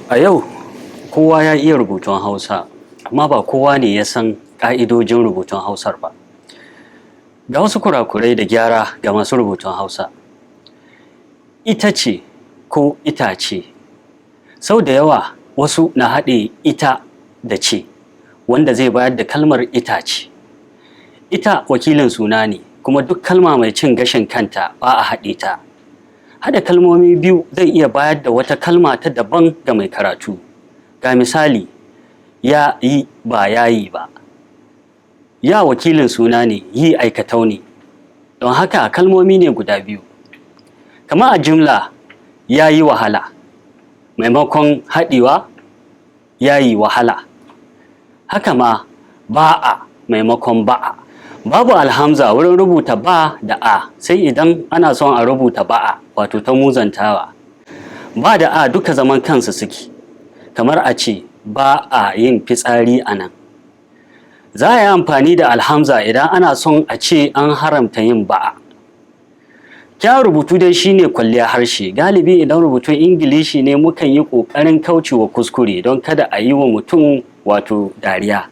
A yau, kowa ya iya rubutun Hausa, amma ba kowa ne ya san ƙa'idojin rubutun Hausar ba. Ga wasu kurakurai da gyara ga masu rubutun Hausa. Ita ce ko itace. Sau da yawa wasu na haɗe ita da ce, wanda zai bayar da kalmar itace. Ita wakilin suna ne, kuma duk kalma mai cin gashin kanta ba a haɗe ta. Haɗa kalmomi biyu zai iya bayar da wata kalma ta daban ga mai karatu. Ga misali, ya yi ba yayi ba. Ya wakilin suna ne, yi aikatau ne. Don haka kalmomi ne guda biyu. Kama a jimla, ya yi wahala. Maimakon haɗewa, ya yi wahala. Haka ma, ba'a maimakon ba'a. Babu alhamza wurin rubuta ba da a, sai idan ana son a rubuta ba'a, wato ta muzantawa. Ba da a duka zaman kansu suke, kamar a ce ba a yin fitsari a nan. Za a yi amfani da alhamza idan ana son a ce an haramta yin ba'a. Kyawun rubutu dai shine kwalliyar harshe. Galibi idan rubutun Ingilishi ne mukan yi ƙoƙarin kaucewa kuskure don kada a yi wa mutum wato dariya.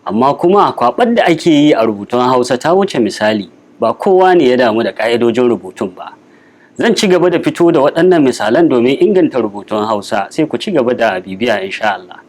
Amma kuma kwaɓar da ake yi a rubutun Hausa ta wuce misali, ba kowa ne ya damu da ƙa'idojin rubutun ba. Zan ci gaba da fito da waɗannan misalan domin inganta rubutun Hausa, sai ku ci gaba da bibiya insha Allah.